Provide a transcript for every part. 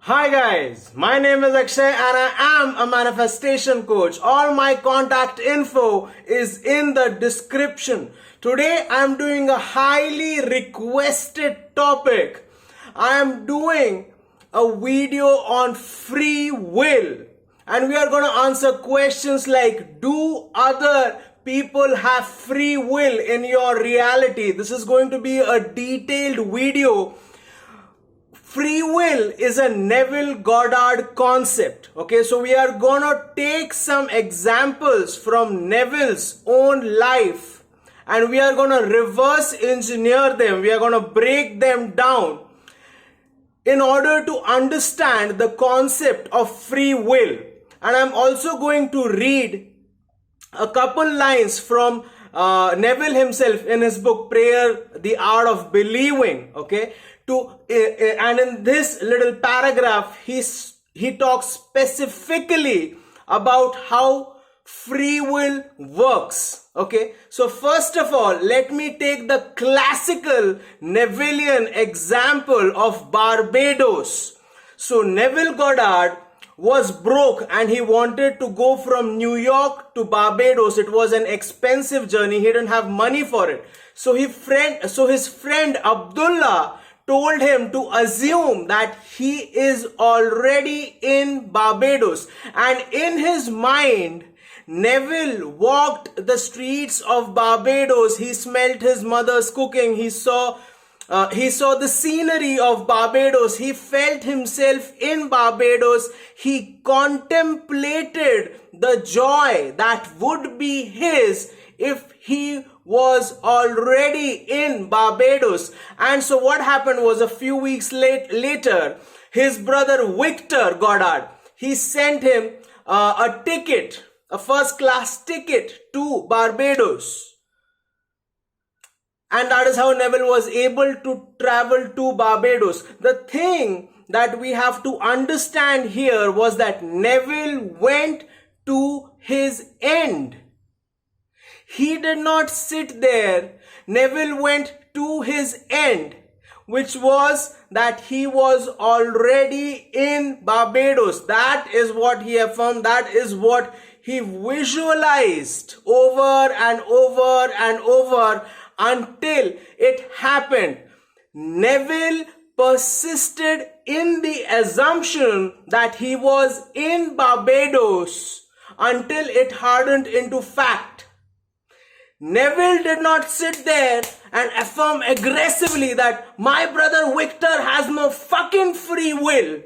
Hi guys, my name is Akshay and I am a manifestation coach. All my contact info is in the description. Today I am doing a highly requested topic. I am doing a video on free will and we are going to answer questions like, do other people have free will in your reality? This is going to be a detailed video. Free will is a Neville Goddard concept. Okay, so we are gonna take some examples from Neville's own life and we are gonna reverse engineer them. We are gonna break them down in order to understand the concept of free will. And I'm also going to read a couple lines from Neville himself in his book Prayer, the Art of Believing. Okay. And in this little paragraph, he talks specifically about how free will works. Okay, so first of all, let me take the classical Nevillian example of Barbados. So Neville Goddard was broke and he wanted to go from New York to Barbados. It was an expensive journey. He didn't have money for it. So his friend Abdullah told him to assume that he is already in Barbados. And in his mind, Neville walked the streets of Barbados. He smelled his mother's cooking. He saw the scenery of Barbados. He felt himself in Barbados. He contemplated the joy that would be his if he was already in Barbados. And so what happened was a few weeks later, his brother Victor Goddard, he sent him a ticket, a first class ticket to Barbados. And that is how Neville was able to travel to Barbados. The thing that we have to understand here was that Neville went to his end. He did not sit there. Neville went to his end, which was that he was already in Barbados. That is what he affirmed. That is what he visualized over and over and over until it happened. Neville persisted in the assumption that he was in Barbados until it hardened into fact. Neville did not sit there and affirm aggressively that my brother Victor has no fucking free will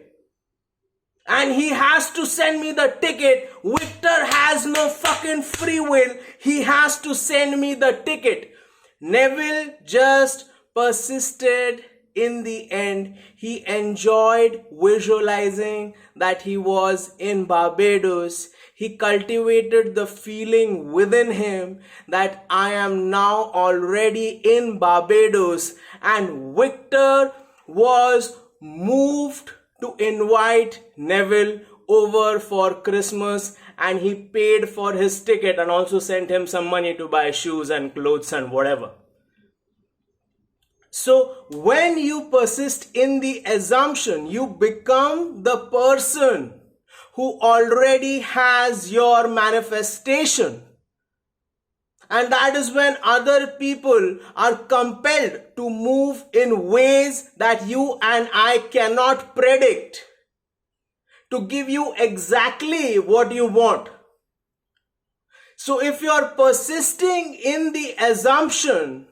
and he has to send me the ticket. Victor has no fucking free will. He has to send me the ticket. Neville just persisted in the end. He enjoyed visualizing that he was in Barbados. He cultivated the feeling within him that I am now already in Barbados. And Victor was moved to invite Neville over for Christmas and he paid for his ticket and also sent him some money to buy shoes and clothes and whatever. So when you persist in the assumption, you become the person who already has your manifestation. And that is when other people are compelled to move in ways that you and I cannot predict to give you exactly what you want. So if you are persisting in the assumption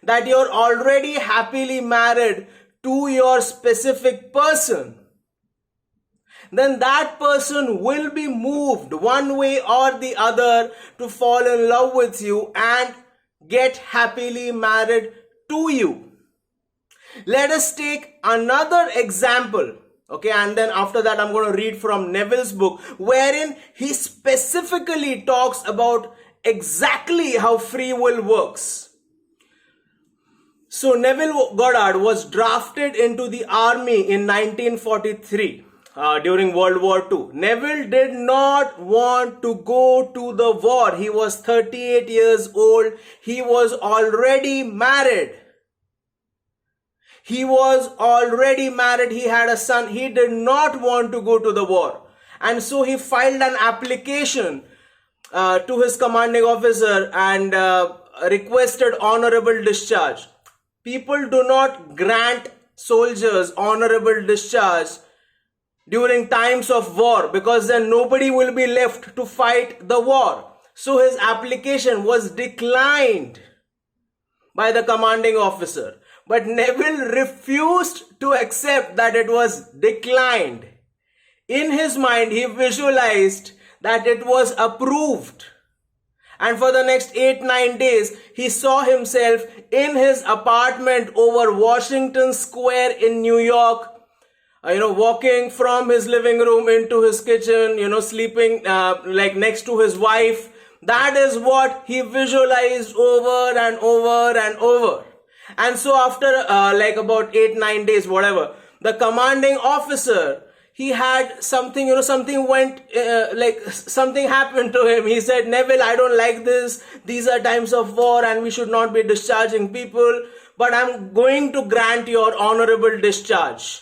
that you're already happily married to your specific person, then that person will be moved one way or the other to fall in love with you and get happily married to you. Let us take another example. Okay, and then after that I'm going to read from Neville's book, wherein he specifically talks about exactly how free will works. So Neville Goddard was drafted into the army in 1943. During World War II. Neville did not want to go to the war. He was 38 years old. He was already married. He was already married. He had a son. He did not want to go to the war. And so he filed an application to his commanding officer and requested honorable discharge. People do not grant soldiers honorable discharge during times of war, because then nobody will be left to fight the war. So his application was declined by the commanding officer. But Neville refused to accept that it was declined. In his mind, he visualized that it was approved. And for the next 8-9 days, he saw himself in his apartment over Washington Square in New York, walking from his living room into his kitchen, sleeping like next to his wife. That is what he visualized over and over and over. And so after about 8-9 days, whatever, the commanding officer, he had something, something went, something happened to him. He said, Neville, I don't like this. These are times of war and we should not be discharging people. But I'm going to grant your honorable discharge.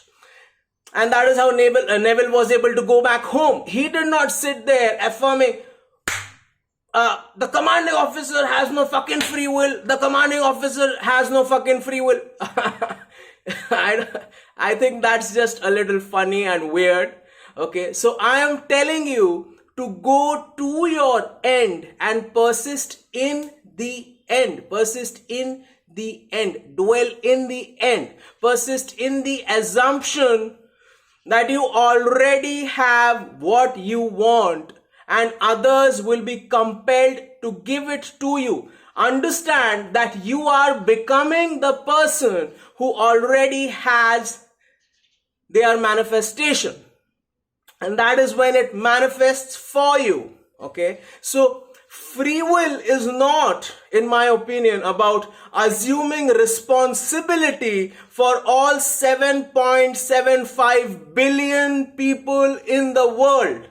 And that is how Neville was able to go back home. He did not sit there affirming, the commanding officer has no fucking free will. The commanding officer has no fucking free will. I think that's just a little funny and weird. Okay, so I am telling you to go to your end and persist in the end. Persist in the end. Dwell in the end. Persist in the assumption that you already have what you want and others will be compelled to give it to you. Understand that you are becoming the person who already has their manifestation. And that is when it manifests for you. Okay? So, free will is not, in my opinion, about assuming responsibility for all 7.75 billion people in the world.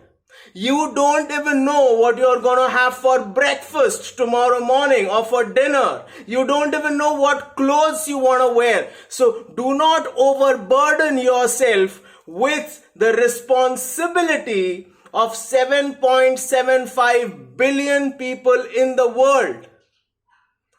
You don't even know what you're gonna have for breakfast tomorrow morning or for dinner. You don't even know what clothes you wanna wear. So do not overburden yourself with the responsibility of 7.75 billion people in the world.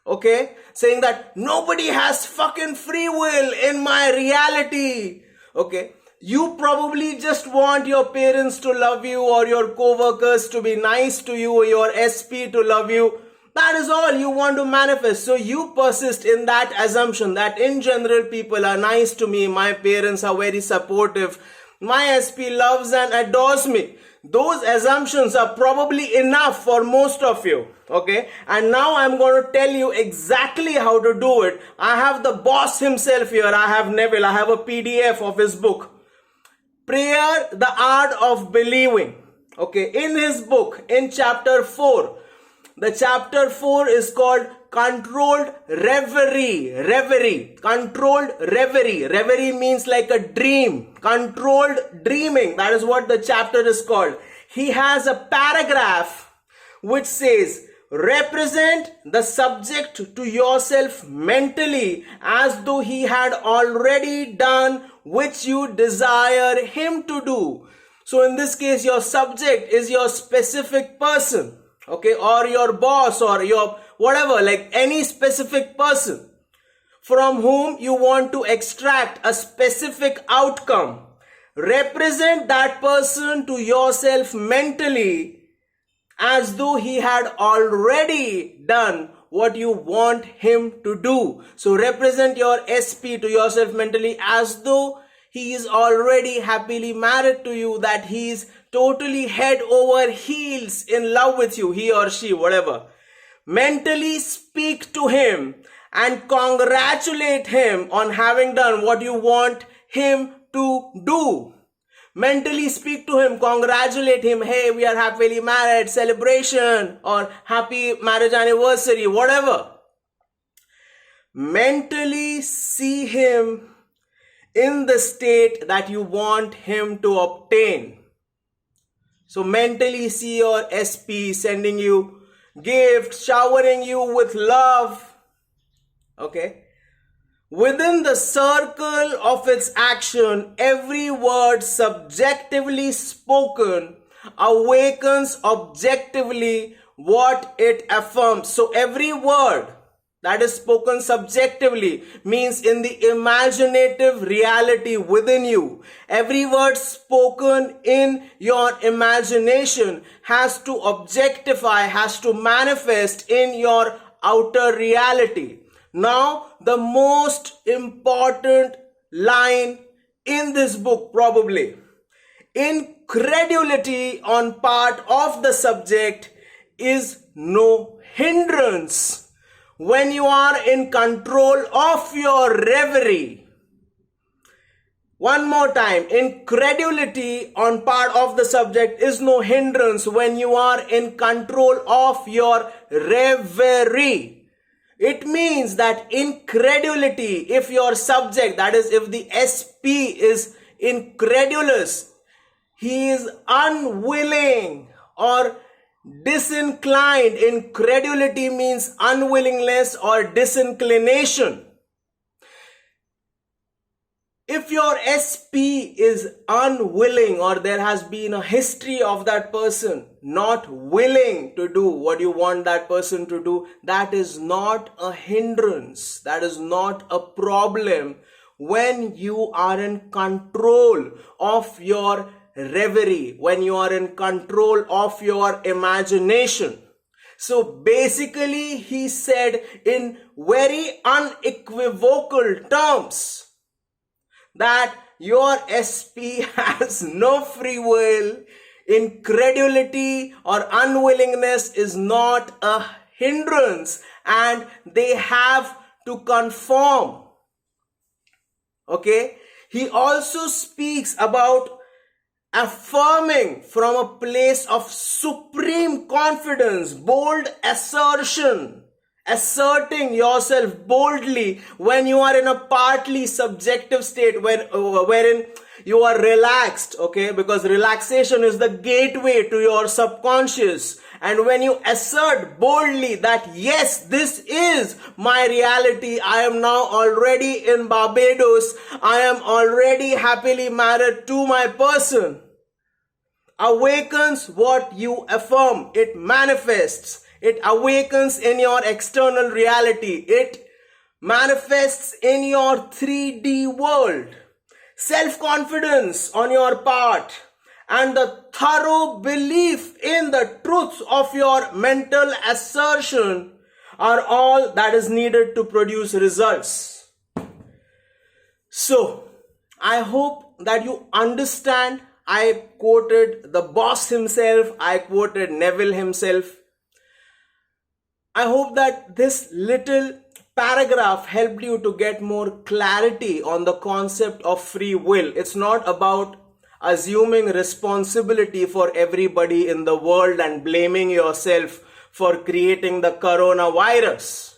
Okay? Saying that nobody has fucking free will in my reality. Okay? You probably just want your parents to love you or your co-workers to be nice to you or your SP to love you. That is all you want to manifest. So you persist in that assumption that in general people are nice to me. My parents are very supportive. My SP loves and adores me. Those assumptions are probably enough for most of you. Okay. And now I'm going to tell you exactly how to do it. I have the boss himself here. I have Neville. I have a PDF of his book. Prayer, the Art of Believing. Okay, in his book, in chapter 4, the chapter 4 is called Controlled Reverie. Reverie. Controlled reverie. Reverie means like a dream. Controlled dreaming. That is what the chapter is called. He has a paragraph which says, represent the subject to yourself mentally as though he had already done which you desire him to do. So in this case, your subject is your specific person, okay, or your boss or your whatever, like any specific person from whom you want to extract a specific outcome. Represent that person to yourself mentally as though he had already done what you want him to do. So represent your SP to yourself mentally as though he is already happily married to you, that he is totally head over heels in love with you, he or she, whatever. Mentally speak to him and congratulate him on having done what you want him to do. Mentally speak to him, congratulate him, hey, we are happily married, celebration, or happy marriage anniversary, whatever. Mentally see him in the state that you want him to obtain. So mentally see your SP sending you gifts, showering you with love. Okay. Within the circle of its action, every word subjectively spoken awakens objectively what it affirms. So every word that is spoken subjectively means in the imaginative reality within you. Every word spoken in your imagination has to objectify, has to manifest in your outer reality. Now, the most important line in this book probably. Incredulity on part of the subject is no hindrance when you are in control of your reverie. One more time, incredulity on part of the subject is no hindrance when you are in control of your reverie. It means that incredulity, if your subject, that is if the SP is incredulous, he is unwilling or disinclined. Incredulity means unwillingness or disinclination. If your SP is unwilling, or there has been a history of that person not willing to do what you want that person to do, that is not a hindrance. That is not a problem when you are in control of your reverie, when you are in control of your imagination. So basically, he said in very unequivocal terms that your SP has no free will. Incredulity or unwillingness is not a hindrance, and they have to conform. Okay? He also speaks about affirming from a place of supreme confidence, bold assertion, asserting yourself boldly when you are in a partly subjective state, wherein you are relaxed, okay, because relaxation is the gateway to your subconscious. And when you assert boldly that yes, this is my reality, I am now already in Barbados, I am already happily married to my person, awakens what you affirm. It manifests. It awakens in your external reality. It manifests in your 3D world. Self-confidence on your part and the thorough belief in the truth of your mental assertion are all that is needed to produce results. So, I hope that you understand. I quoted the boss himself. I quoted Neville himself. I hope that this little paragraph helped you to get more clarity on the concept of free will. It's not about assuming responsibility for everybody in the world and blaming yourself for creating the coronavirus.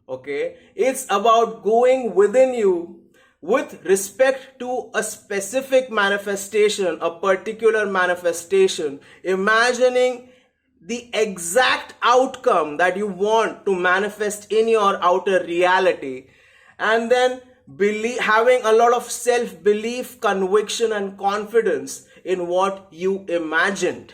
Okay? It's about going within you with respect to a specific manifestation, a particular manifestation, imagining the exact outcome that you want to manifest in your outer reality, and then having a lot of self-belief, conviction and confidence in what you imagined.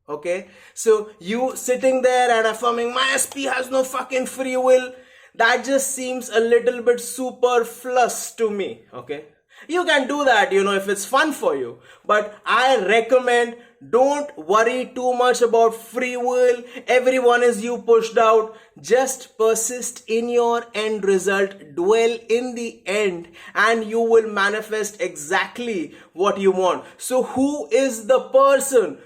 Okay, so you sitting there and affirming my SP has no fucking free will, that just seems a little bit superfluous to me. Okay, you can do that, if it's fun for you, but I recommend don't worry too much about free will. Everyone is you pushed out. Just persist in your end result. Dwell in the end and you will manifest exactly what you want. So who is the person?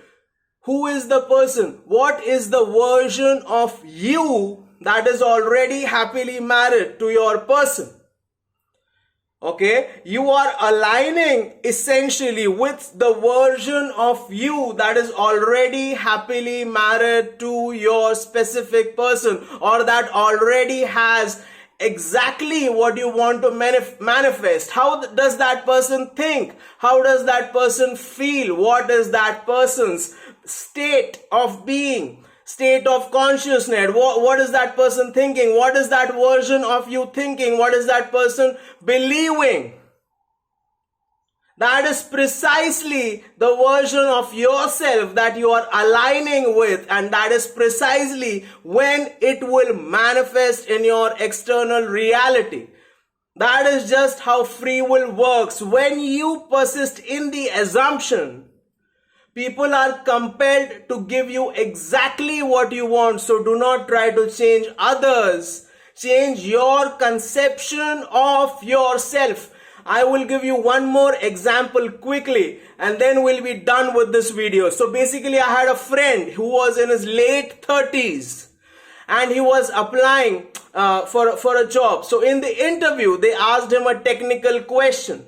Who is the person? What is the version of you that is already happily married to your person? Okay, you are aligning essentially with the version of you that is already happily married to your specific person, or that already has exactly what you want to manifest. How does that person think? How does that person feel? What is that person's state of being? state of consciousness. What is that person thinking? What is that version of you thinking? What is that person believing? That is precisely the version of yourself that you are aligning with, and that is precisely when it will manifest in your external reality. That is just how free will works. When you persist in the assumption, people are compelled to give you exactly what you want. So do not try to change others. Change your conception of yourself. I will give you one more example quickly and then we'll be done with this video. So basically I had a friend who was in his late 30s and he was applying for a job. So in the interview, they asked him a technical question.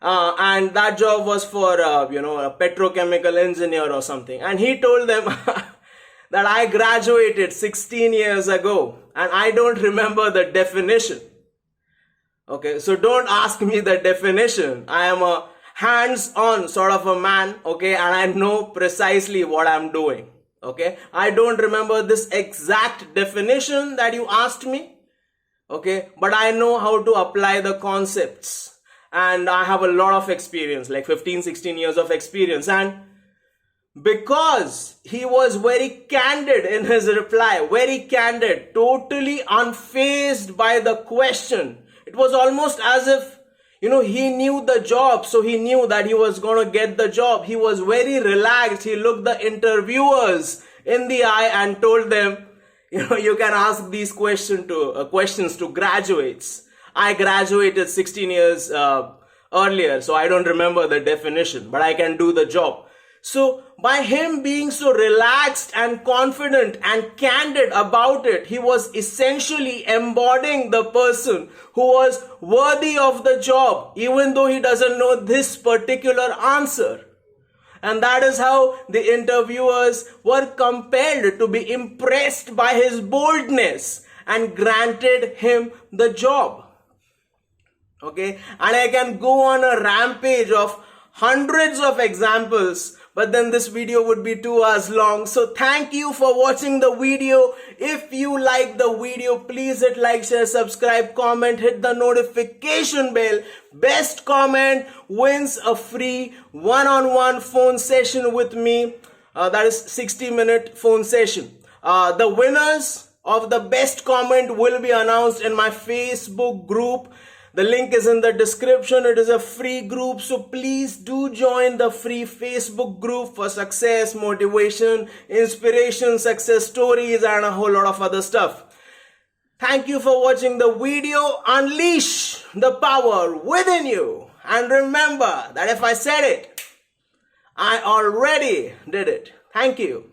And that job was for, a petrochemical engineer or something. And he told them that I graduated 16 years ago and I don't remember the definition. Okay, so don't ask me the definition. I am a hands-on sort of a man, okay, and I know precisely what I'm doing, okay. I don't remember this exact definition that you asked me, okay, but I know how to apply the concepts and I have a lot of experience, like 15-16 years of experience. And because he was very candid in his reply, very candid, totally unfazed by the question, it was almost as if, he knew the job, so he knew that he was going to get the job. He was very relaxed. He looked the interviewers in the eye and told them, you can ask these questions to graduates. I graduated 16 years earlier, so I don't remember the definition, but I can do the job. So by him being so relaxed and confident and candid about it, he was essentially embodying the person who was worthy of the job, even though he doesn't know this particular answer. And that is how the interviewers were compelled to be impressed by his boldness and granted him the job. Okay, and I can go on a rampage of hundreds of examples, but then this video would be 2 hours long. So thank you for watching the video. If you like the video, please hit like, share, subscribe, comment, hit the notification bell. Best comment wins a free one-on-one phone session with me. That is 60-minute phone session. The winners of the best comment will be announced in my Facebook group. The link is in the description. It is a free group, so please do join the free Facebook group for success, motivation, inspiration, success stories, and a whole lot of other stuff. Thank you for watching the video. Unleash the power within you. And remember that if I said it, I already did it. Thank you.